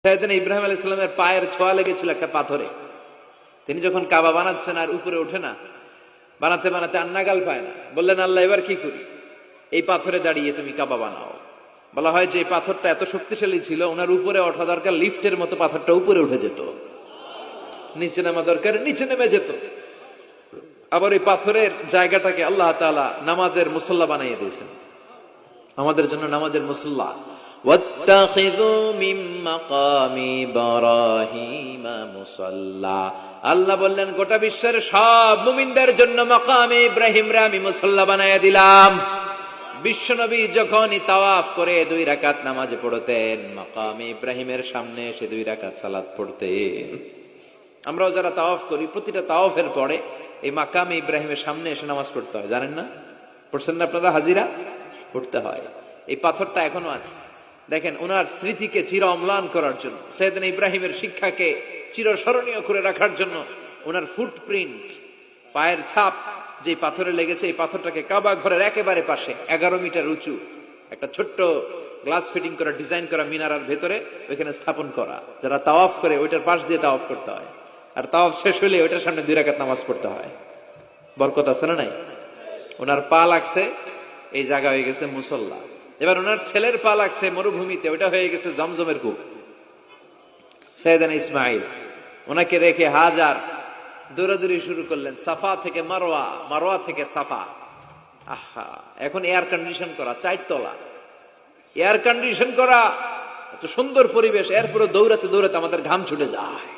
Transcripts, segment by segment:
সাইয়েদনা ইব্রাহিম আলাইহিস সালামের পায়ের ছোঁয়া লেগেছিল একটা পাথরে। তিনি যখন কাবা বানাচ্ছেন আর উপরে ওঠে না, বানাতে বানাতে আর নাগাল পায় না, বললেন আল্লাহ এবার কি করি? এই পাথরে দাঁড়িয়ে তুমি কাবা বানাও। বলা হয় যে এই পাথরটা এত শক্তিশালী ছিল, ওনার উপরে ওঠা দরকার লিফটের মতো, পাথরটা উপরে উঠে যেত, নিচে নামা দরকার নিচে নেমে যেত। আবার এই পাথরের জায়গাটাকে আল্লাহ তাআলা নামাজের মুসল্লা বানিয়ে দিয়েছেন, আমাদের জন্য নামাজের মুসল্লা। ওয়াত্তাখিযু মিন মাকামি ইব্রাহিমা মুসাল্লা। আল্লাহ বললেন গোটা বিশ্বের সব মুমিনদের জন্য মাকামে ইব্রাহিমরে আমি মুসল্লা বানায়া দিলাম। বিশ্বনবী যখনই তাওয়াফ করে 2 রাকাত নামাজ পড়তেন, মাকামে ইব্রাহিমের সামনে এসে 2 রাকাত সালাত পড়তেন। আমরাও যারা তাওয়াফ করি, প্রতিটা তাওয়াফের পরে এই মাকামে ইব্রাহিমের সামনে এসে নামাজ পড়তে হয়, জানেন না? পড়ছেন না আপনারা? হাজিরা পড়তে হয়। এই পাথরটা এখনো আছে। দেখেন, ওনার স্মৃতিকে চির অম্লান করার জন্য, সাইয়েদনা ইব্রাহিমের শিক্ষাকে চিরস্মরণীয় করে রাখার জন্য ওনার ফুটপ্রিন্ট, পায়ের ছাপ যে পাথরে লেগেছে, এই পাথরটাকে কাবা ঘরের একেবারে পাশে 11 মিটার উঁচু একটা ছোট্ট গ্লাস ফিটিং করা, ডিজাইন করা মিনারার ভেতরে ওইখানে স্থাপন করা। যারা তাওয়াফ করে ওইটার পাশ দিয়ে তাওয়াফ করতে হয়, আর তাওয়াফ শেষ হলে ওইটার সামনে 2 রাকাত নামাজ পড়তে হয়। বরকত আছে না নাই? ওনার পা লাগছে, এই জায়গা হয়ে গেছে মুসল্লা। এবার ওনার ছেলের পা লাগছে মরুভূমিতে, ওইটা হয়ে গেছে জমজমের কূপ। সাইয়েদনা ইসমাইল ওনাকে রেখে হাজার দৌড়াদৌড়ি শুরু করলেন, সাফা থেকে মারওয়া, মারওয়া থেকে সাফা। আহা, এখন এয়ার কন্ডিশন করা, 4 তলা এয়ার কন্ডিশন করা, এত সুন্দর পরিবেশ, এরপরে দৌড়াতে দৌড়াতে আমাদের ঘাম ছুটে যায়।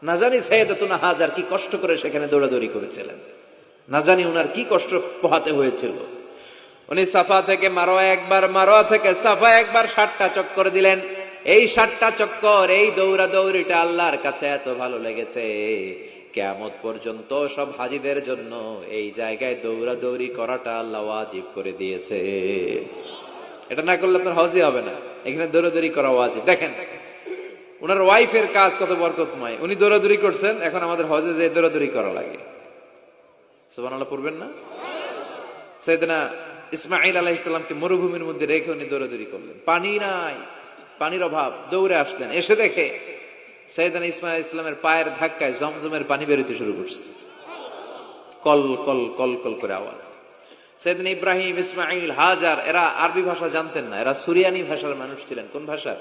না জানি সাইয়েদাতুনা হাজার কি কষ্ট করে সেখানে দৌড়াদৌড়ি করেছিলেন, না জানি উনার কি কষ্ট পোহাতে হয়েছিল। উনি সাফা থেকে মারওয়া একবার, মারওয়া থেকে সাফা একবার 7টা চক্কর দিলেন। এই 7টা চক্কর, এই দৌড়াদৌড়িটা আল্লাহর কাছে এত ভালো লেগেছে, কিয়ামত পর্যন্ত সব হাজীদের জন্য এই জায়গায় দৌড়াদৌড়ি করাটা আল্লাহ ওয়াজিব করে দিয়েছে। এটা না করলে আপনার হজই হবে না, এখানে দৌড়াদৌড়ি করা ওয়াজিব। দেখেন ওনার ওয়াইফের কাজ কত বরকতময়, উনি দৌড়াদৌড়ি করছেন, এখন আমাদের হজে যে দৌড়াদৌড়ি করা লাগে। সুবহানাল্লাহ পড়বেন না? সাইয়েদনা ইসমাঈল আলাইহিস সালামকে মরুভূমির মধ্যে রেখে উনি দৌড়াদৌড়ি করলেন, পানি নাই, পানির অভাব, দৌড়ে আসলেন। এসে দেখে সাইয়েদনা ইসমাঈল আলাইহিস সালামের পায়ের ধাক্কায় জমজমের পানি বেরোতে শুরু করছে, কল কল কল কল করে আওয়াজ। সাইয়েদনা ইব্রাহিম, ইসমাঈল, হাজার এরা আরবি ভাষা জানতেন না, এরা সুরিয়ানি ভাষার মানুষ ছিলেন। কোন ভাষা?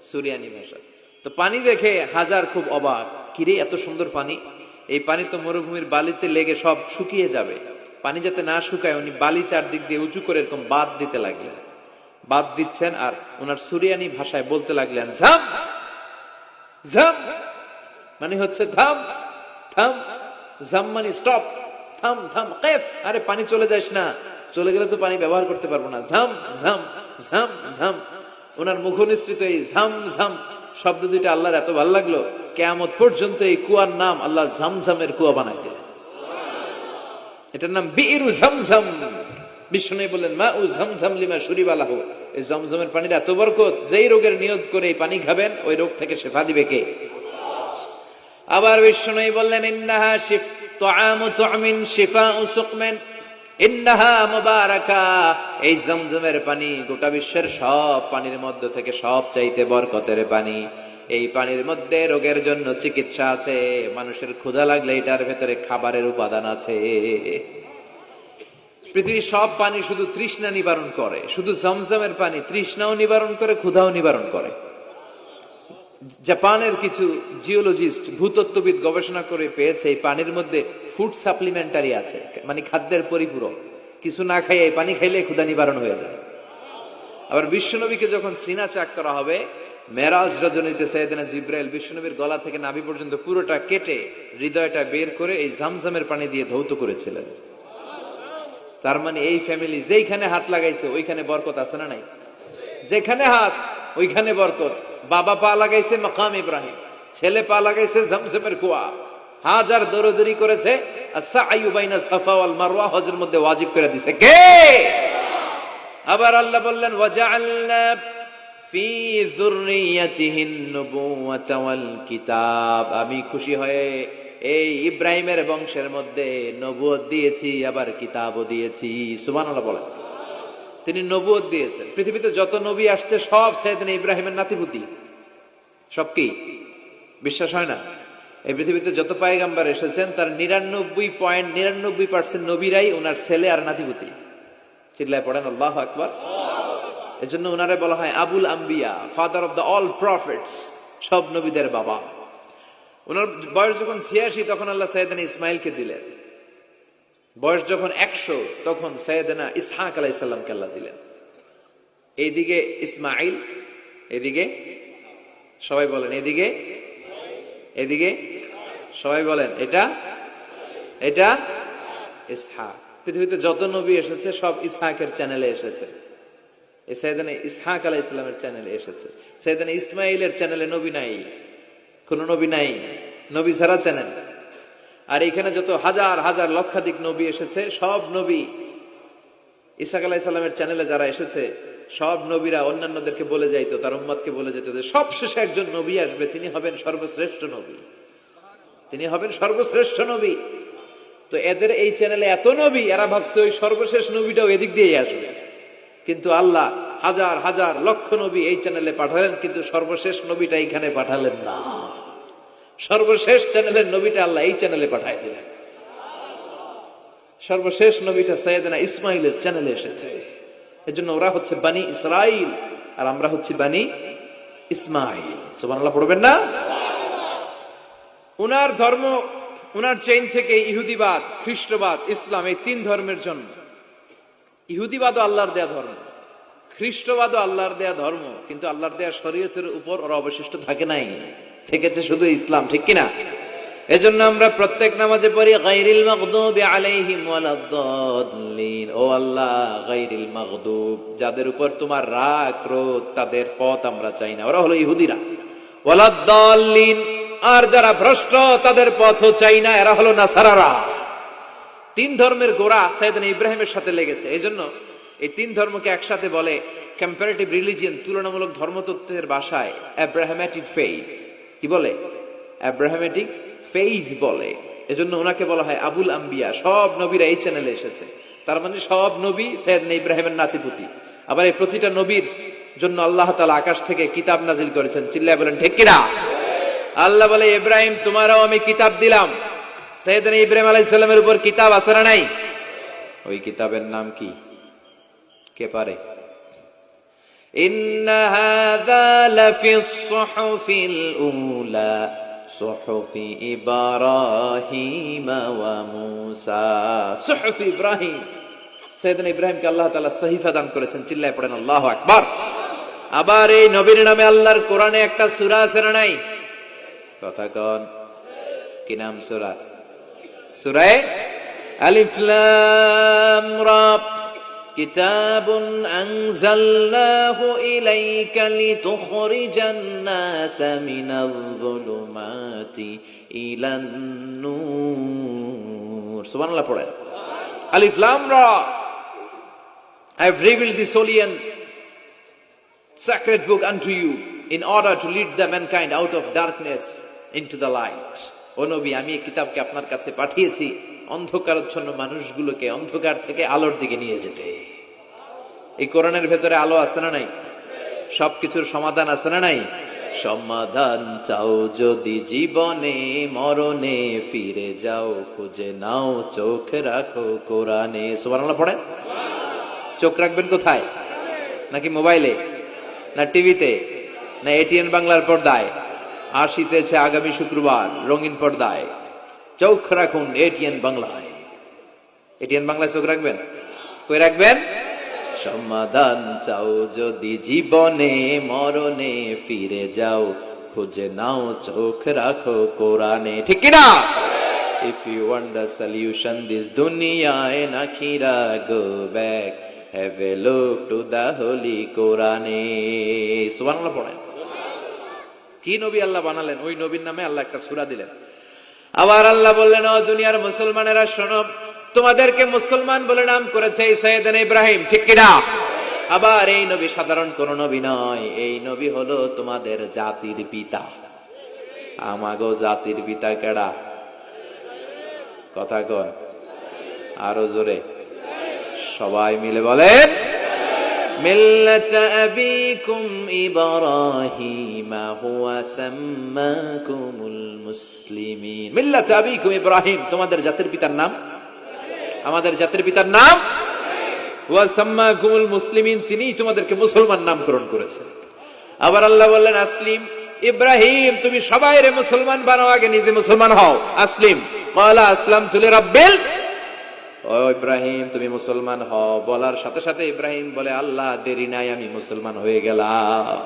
সুরিয়ানি ভাষা। তো পানি দেখে হাজার খুব অবাক, কিরে এত সুন্দর পানি, এই পানি তো মরুভূমির বালিতে লেগে সব শুকিয়ে যাবে। পানি যাতে না শুকায় উনি বালি চারদিক দিয়ে উঁচু করে এরকম বাদ দিতে লাগলেন, বাদ দিচ্ছেন আর ওনার সুরিয়ানি ভাষায় বলতে লাগলেন ঝাম ঝাম, মানে হচ্ছে থাম থাম, ঝাম মানে স্টপ, থাম থাম, কেফ, আরে পানি চলে যাস না, চলে গেলে তো পানি ব্যবহার করতে পারবো না, ঝাম ঝাম ঝাম ঝাম। ওনার মুখনিসৃত এই ঝাম ঝাম শব্দ দুইটা আল্লাহর এত ভালো লাগলো, কিয়ামত পর্যন্ত এই কুয়ার নাম আল্লাহ ঝামঝামের কুয়া বানাই দিলেন। এটার নাম বিইরু ঝমঝম। বিষ্ণু বললেন মা উ ঝমঝম লিমা শুরিবা লাহু, এই জমজমের পানির এত বরকত, যেই রোগের নিয়ত করে এই পানি খাবেন ওই রোগ থেকে শিফা দিবে কে? আবার বিষ্ণু বললেন ইন্নাহা তুআমু তুমিন শিফাউ সুকমিন ইন্নাহা মুবারাকা, এই জমজমের পানি গোটা বিশ্বের সব পানির মধ্য থেকে সব চাইতে বরকতের পানি। এই পানির মধ্যে রোগের জন্য চিকিৎসা আছে, মানুষের ক্ষুধা লাগলে এটার ভেতরে খাবারের উপাদান আছে। পৃথিবীর সব পানি শুধু তৃষ্ণা নিবারণ করে, শুধু জমজমের পানি তৃষ্ণাও নিবারণ করে, ক্ষুধাও নিবারণ করে। জাপানের কিছু জিওলজিস্ট, ভূতত্ত্ববিদ গবেষণা করে পেয়েছে এই পানির মধ্যে ফুড সাপ্লিমেন্টারি আছে, মানে খাদ্যের পরিপূরক। কিছু না খাই এই পানি খাইলে ক্ষুধা নিবারণ হয়ে যায়। আবার বিশ্বনবীকে যখন সিনা চাক করা হবে, মেরাজ রজনীতে সাইয়েদনা জিব্রাইল বিশ্বনবীর গলা থেকে নাভি পর্যন্ত পুরোটা কেটে হৃদয়টা বের করে এই ঝমঝমের পানি দিয়ে ধৌত করেছিলেন। তার মানে এই ফ্যামিলি যেইখানে হাত লাগাইছে ওইখানে বরকত আছে না নাই? যেখানে হাত ওইখানে বরকত। বাবা পা লাগাইছে মাকাম ইব্রাহিম, ছেলে পা লাগাইছে জমজমের কুয়া, হাজার দৌড়াদৌড়ি করেছে, আস-সা'য়ু বাইনা সাফা ওয়াল মারওয়া হজের মধ্যে ওয়াজিব করে দিয়েছে কে? আবার আল্লাহ বললেন ওয়াজআলনা ফি যুররিয়াতিহিন নুবুওয়াতা ওয়াল কিতাব, আমি খুশি হয়ে এই ইব্রাহিমের বংশের মধ্যে নবুয়ত দিয়েছি, আবার কিতাবও দিয়েছি। সুবহানাল্লাহ বলেন। তিনি নবুয়ত দিয়েছেন। পৃথিবীতে যত নবী আসছে সব সাইয়েদনা ইব্রাহিমের নাতিপুতি, সব কি বিশ্বাস হয় না? এই পৃথিবীতে যত পয়গম্বর এসেছেন তার 99.99% নবীরাই ওনার ছেলে আর নাতিপুতি। চিল্লায় পড়েন আল্লাহু আকবার। এজন্য ওনারে বলা হয় আবুল আম্বিয়া, father of the all prophets, সব নবীদের বাবা। ওনার বয়স যখন 86 তখন আল্লাহ সাইয়েদনা ইসমাইলকে দিলেন। বয়স যখন 100 তখন সাইয়েদনা ইসহাক আলাইহিস সালামকে আল্লাহ দিলেন। এইদিকে ইসমাইল, এদিকে সবাই বলেন এদিকে, এদিকে সবাই বলেন এটা এটা ইসহাক। পৃথিবীতে যত নবী এসেছে সব ইসহাকের চ্যানেলে এসেছে। সাইয়েদনা ইসহাক আলাইহিস সালামের চ্যানেলে এসেছে। সাইয়েদনা ইসমাইলের চ্যানেলে নবী নাই, কোন নবী নাই, নবী ছাড়া চ্যানেল। আর এখানে যত হাজার হাজার লক্ষাধিক নবী এসেছে সব নবী ইসহাক আলাইহিস সালামের চ্যানেলে যারা এসেছে সব নবীরা অন্যান্যদেরকে বলে যাইতো, তার উম্মতকে বলে যেত যে সবশেষে একজন নবী আসবে, তিনি হবেন সর্বশ্রেষ্ঠ নবী, তিনি হবেন সর্বশ্রেষ্ঠ নবী। তো এদের এই চ্যানেলে এত নবী, এরা ভাবছে ওই সর্বশেষ নবীটাও এদিক দিয়েই আসবে। কিন্তু আল্লাহ হাজার হাজার লক্ষ নবী এই চ্যানেলে পাঠালেন, কিন্তু সর্বশেষ নবীটা এখানে পাঠালেন না। সর্বশেষ চ্যানেলের নবীটা আল্লাহ এই চ্যানেলে পাঠায় দিলেন। সর্বশেষ নবীটা সাইয়েদনা ইসমাইলের চ্যানেলে এসেছে। এজন্য ওরা হচ্ছে বানি ইসরাইল আর আমরা হচ্ছি বানি ইসমাইল। সুবহানাল্লাহ পড়বেন না? উনার ধর্ম, উনার চেইন থেকে ইহুদিবাদ, খ্রিস্টবাদ, ইসলাম, এই তিন ধর্মের জন্য। ইহুদিবাদও আল্লাহর দেয়া ধর্ম, খ্রিস্টবাদও আল্লাহর দেয়া ধর্ম, কিন্তু আল্লাহর দেয়া শরীয়তের উপর ওরা অবশিষ্ট থাকে নাই, থেকেছে শুধু ইসলাম, ঠিক কিনা? এজন্য আমরা প্রত্যেক নামাজে পড়ি গায়রিল মাগদুবি আলাইহিম ওয়ালাদ-দাল্লিন। ও আল্লাহ, গায়রিল মাগদুব, যাদের উপর তোমার রাগ ক্রোধ, তাদের পথ আমরা চাই না, ওরা হলো ইহুদিরা। ওয়ালাদ-দাল্লিন, আর যারা ভ্রষ্ট তাদের পথও চাই না, এরা হলো নাসারারা। তিন ধর্মের গোড়া সাইয়েদনা ইব্রাহিমের সাথে লেগেছে। এজন্য এই তিন ধর্মকে একসাথে বলে কম্পারেটিভ রিলিজিয়ন, তুলনামূলক ধর্মতত্ত্বের ভাষায় আব্রাহামেটিক ফেইথ। কি বলে? আব্রাহামেটিক ফেইথ বলে। এজন্য ওনাকে বলা হয় আবুল আম্বিয়া। সব নবীরা এই চ্যানেলে এসেছে, তার মানে সব নবী সাইয়েদনা ইব্রাহিমের নাতিপুতি। আবার এই প্রতিটা নবীর জন্য আল্লাহ তাআলা আকাশ থেকে কিতাব নাজিল করেছেন। চিল্লায় বলেন ঠিক কিনা? আল্লাহ বলে ইব্রাহিম তোমারও আমি কিতাব দিলাম। সাইয়েদনা ইব্রাহিম আলাইহিস সালামের উপর কিতাব আছে না নাই? ওই কিতাবের নাম কি? কে পারে? ইন্না হাযা লাফিস সুহুফিল উলা সুহুফি ইব্রাহিম ওয়া মূসা। সুহুফি ইব্রাহিম, সাইয়েদনা ইব্রাহিমকে আল্লাহ তাআলা সহিফা দান করেছেন। চিল্লায় পড়েন আল্লাহু আকবার। আবার এই নবীর নামে আল্লাহর কোরআনে একটা সূরা আছে না নাই? কথা কন, কি নাম সূরা? সূরা আলিফ লাম রা। কিতাবুন আনজালনাহু ইলাইকা লিতুখরিজান নাসা মিনাল যুলুমাতি ইলান নূর। সুবহানাল্লাহ পড়েন। আলিফ লাম রা, I have revealed this holy and sacred book unto you in order to lead the mankind out of darkness into the light. ও নবী, আমি এই কিতাবকে আপনার কাছে পাঠিয়েছি অন্ধকারাচ্ছন্ন মানুষগুলোকে অন্ধকার থেকে আলোর দিকে নিয়ে যেতে। এই কোরআনের ভেতরে আলো আছে না নাই? সবকিছুর সমাধান আছে না নাই? সমাধান চাও যদি জীবনে মরণে, ফিরে যাও খুঁজে নাও, চোখ রাখো কোরআনে। সুবহানাল্লাহ পড়েন। চোখ রাখবেন কোথায়? নাকি মোবাইলে, না টিভিতে, না এটিএন বাংলার পর্দায়? আসিতেছে আগামী শুক্রবার রঙিন পর্দায়, চোখ রাখুন এটিএন বাংলায়। এটিএন বাংলায় চোখ রাখবেন? কই রাখবেন? সমাধান চাও যদি জীবনে মরণে, ফিরে যাও খুঁজে নাও, চোখ রাখো কোরআনে। ঠিক কিনা? If you want the solution this dunya and akhirah, go back, have a look to the holy Quran. সুবহানাল্লাহ পড়েন। কি নবী আল্লাহ বানালেন, ওই নবীর নামে আল্লাহ একটা সূরা দিলেন। আবার আল্লাহ বললেন, ও দুনিয়ার মুসলমানেরা শোনো, তোমাদেরকে মুসলমান বলে নাম করেছে সাইয়েদনা ইব্রাহিম। ঠিক কিনা? আবার এই নবী সাধারণ কোন নবী নয়, এই নবী হলো তোমাদের জাতির পিতা। আমাগো জাতির পিতা কেডা? কথা কন আরো জোরে, সবাই মিলে বলেন মিল্লাতা আবিকুম ইব্রাহিম হুয়া সাম্মাকুমুল মুসলিমিন। মিল্লাতা আবিকুম ইব্রাহিম, তোমাদের জাতির পিতার নাম, আমাদের জাতির পিতার নাম ওয়া সাম্মাকুমুল মুসলিমিন, তিনিই তোমাদেরকে মুসলমান নামকরণ করেছেন। আবার আল্লাহ বললেন আসলিম, ইব্রাহিম তুমি সবাইরে মুসলমান বানাও, আগে নিজে মুসলমান হও। আসলিম ক্বালা আসলামতু লিরাব্বিল, ও ইব্রাহিম তুমি মুসলমান হও, বলার সাথে সাথে ইব্রাহিম বলে আল্লাহ দেরি নাই, আমি মুসলমান হয়ে গেলাম।